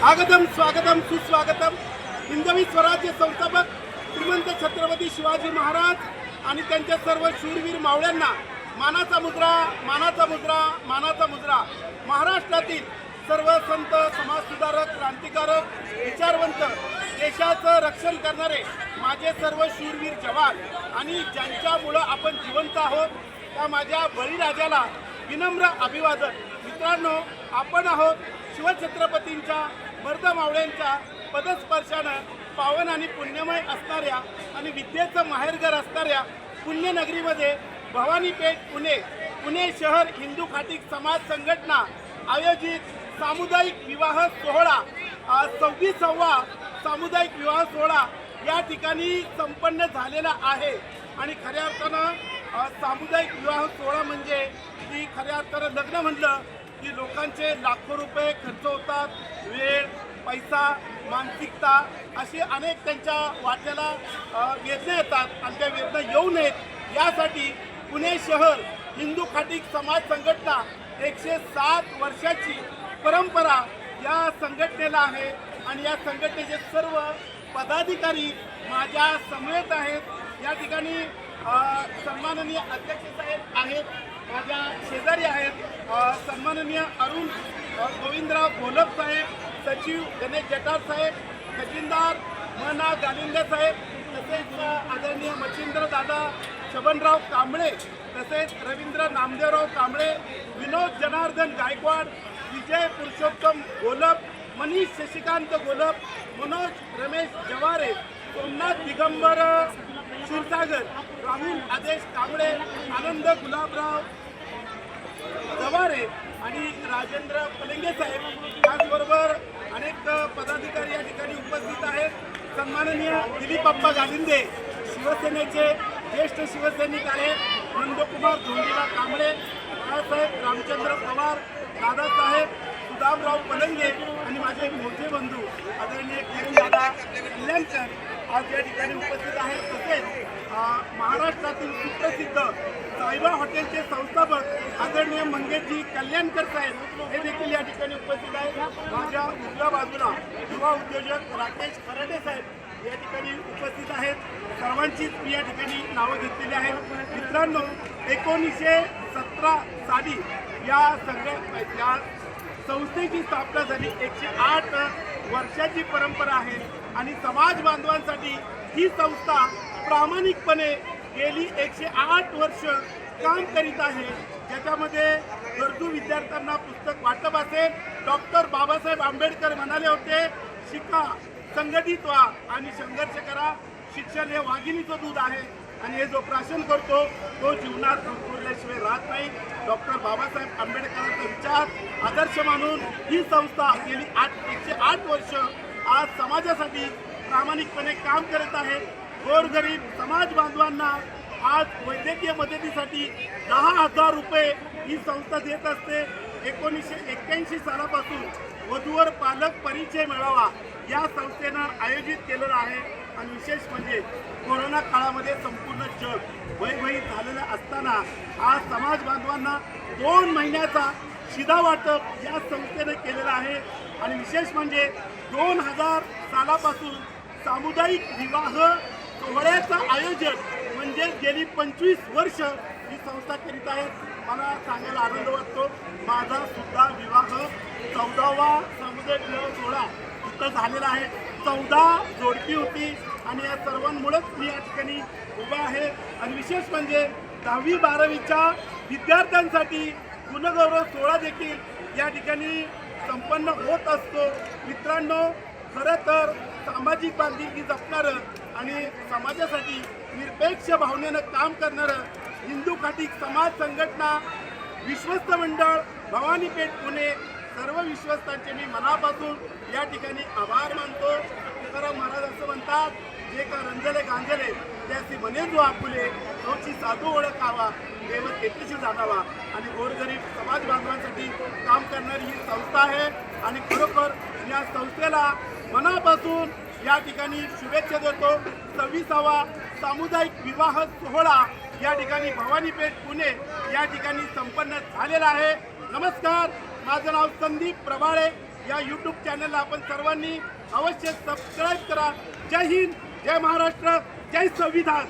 स्वागतम स्वागतम सुस्वागतम। हिंदवी स्वराज्य संस्थापक श्रीमंत छत्रपती शिवाजी महाराज आणि त्यांच्या सर्व शूरवीर मावळ्यांना मानाचा मुद्रा, मानाचा मुद्रा, मानाचा मुद्रा। महाराष्ट्रातील सर्व संत, समाजसुधारक, क्रांतिकारक, विचारवंत, देशाचं रक्षण करणारे माझे सर्व शूरवीर जवान आणि ज्यांच्यामुळं आपण जिवंत आहोत त्या माझ्या बळीराजाला विनम्र अभिवादन। मित्रांनो, आपण आहोत शिवछत्रपतींच्या मर्द मावळ्यांच्या पदस्पर्शानं पावन आणि पुण्यमय असणाऱ्या आणि विद्येचं माहेरघर असणाऱ्या पुण्यनगरीमध्ये भवानीपेठ पुणे शहर हिंदू खाटीक समाज संघटना आयोजित सामुदायिक विवाह सोहळा 26वा सामुदायिक विवाह सोहळा या ठिकाणी संपन्न झालेला आहे। आणि खऱ्या अर्थानं सामुदायिक विवाह सोहळा म्हणजे की खऱ्या अर्थानं लग्न म्हणलं की लोकांचे लाखो रुपये खर्च होतात, वेळ, पैसा, मानसिकता असे अनेक त्यांच्या वाट्याला वेदना येतात आणि त्या वेदना येऊ नयेत यासाठी पुणे शहर हिंदू खाटीक समाज संघटना 107 वर्षाची परंपरा या संघटनेला आहे। आणि या संघटनेचे सर्व पदाधिकारी माझ्या समवेत आहेत। या ठिकाणी सन्माननीय अध्यक्ष साहेब आहेत, माझ्या शेजारी आहेत सन्माननीय अरुण गोविंदराव घोलप साहेब, सचिव गणेश जटार साहेब, खजिनदार मना गालिंदे साहेब, तसेच आदरणीय मच्छिंद्र दादा छबनराव कांबळे, तसेच रवींद्र नामदेवराव कांबळे, विनोद जनार्दन गायकवाड, विजय पुरुषोत्तम घोलप, मनीष शशिकांत घोलप, मनोज रमेश जवारे, सोमनाथ दिगंबर क्षीरसागर, राहुल आदेश कांबळे, आनंद गुलाबराव जवारे आणि राजेंद्र पलंगे साहेब, त्याचबरोबर अनेक पदाधिकारी या ठिकाणी उपस्थित आहेत। सन्माननीय दिलीपप्पा गालिंदे शिवसेनेचे ज्येष्ठ शिवसैनिक आहेत, नंदकुमार धोंडीला कांबळे, बाळासाहेब रामचंद्र पवार, दादासाहेब सुदामराव पलंगे आणि माझे मोठे बंधू आदरणीय किरणदादा कल्याणकर आज या ठिकाणी उपस्थित आहेत। तसेच महाराष्ट्रातील सुप्रसिद्ध साईबा हॉटेलचे संस्थापक आदरणीय मंगेशजी कल्याणकर साहेब हे देखील या ठिकाणी उपस्थित आहेत। माझ्या उजव्या बाजूला युवा उद्योजक राकेश खराडे साहेब या ठिकाणी उपस्थित आहेत। सर्वांचीच मी या ठिकाणी नावं घेतलेली आहेत। मित्रांनो, 1917 साली या संस्थेची स्थापना झाली। 108 वर्षाची परंपरा आहे आणि समाज बांधवांसाठी ही संस्था प्रामाणिकपणे गेली 108 वर्ष काम करीत आहे। ज्याच्यामध्ये गरजू विद्यार्थ्यांना पुस्तक वाटप असेल। डॉक्टर बाबासाहेब आंबेडकर म्हणाले होते, शिका, संघटित व्हा आणि संघर्ष करा। शिक्षण हे वाघिणीचं दूध आहे आणि हे जो प्राशन करतो तो जीवनात उरल्याशिवाय राहत नाही। डॉक्टर बाबासाहेब आंबेडकरांचा विचार आदर्श मानून ही संस्था गेली 108 वर्ष आज समाजासाठी प्रामाणिकपणे काम करत आहे। गोरगरीब समाज बांधवांना आज वैद्यकीय मदतीसाठी 10,000 रुपये ही संस्था देत असते। 1981 सालापासून वधूवर पालक परिचय मेळावा या संस्थेनं आयोजित केलेला आहे। आणि विशेष म्हणजे कोरोना काळामध्ये संपूर्ण जग भयभीत झालेलं असताना आज समाज बांधवांना 2 महिन्याचा शिधा वाटप या संस्थेनं केलेलं आहे। आणि विशेष म्हणजे 2000 सालापासून सामुदायिक विवाह सोहळ्याचं आयोजन म्हणजे गेली 25 वर्ष ही संस्था करीत आहे। मला सांगायला आनंद वाटतो, माझा सुद्धा विवाह 14वा सामुदायिक विवाह सोहळा इथं झालेला आहे। 14 जोडपी होती आणि या सर्वांमुळेच मी या ठिकाणी उभा आहे। आणि विशेष म्हणजे 10वी 12वीच्या विद्यार्थ्यांसाठी गुणगौरव सोहळा देखील या ठिकाणी संपन्न होत असतो। मित्रांनो, खरं तर सामाजिक बांधिलकी जपणारं आणि समाजासाठी निरपेक्ष भावनेनं काम करणारं हिंदू खाटीक समाज संघटना विश्वस्त मंडळ भवानीपेठ पुणे सर्व विश्वस्तांचे मी मनापासून या ठिकाणी आभार मानतो। तुकाराम महाराज असं म्हणतात, जे का रंजले गांजले त्याची म्हणे जो आपुले, तोची साधू ओळखावा, देव तेथेशी जाणावा। आणि गोरगरीब समाज बांधवांसाठी काम करणारी ही संस्था आहे आणि खरोखर या संस्थेला मनापासून या ठिकाणी शुभेच्छा देतो। 26वा सामुदायिक विवाह सोहळा या ठिकाणी भवानीपेठ पुणे या ठिकाणी संपन्न झालेला आहे। नमस्कार, माझं नाव संदीप प्रभाळे। या यूट्यूब चॅनलला आपण सर्वांनी अवश्य सबस्क्राईब करा. जय हिंद, जय महाराष्ट्र, जय संविधान.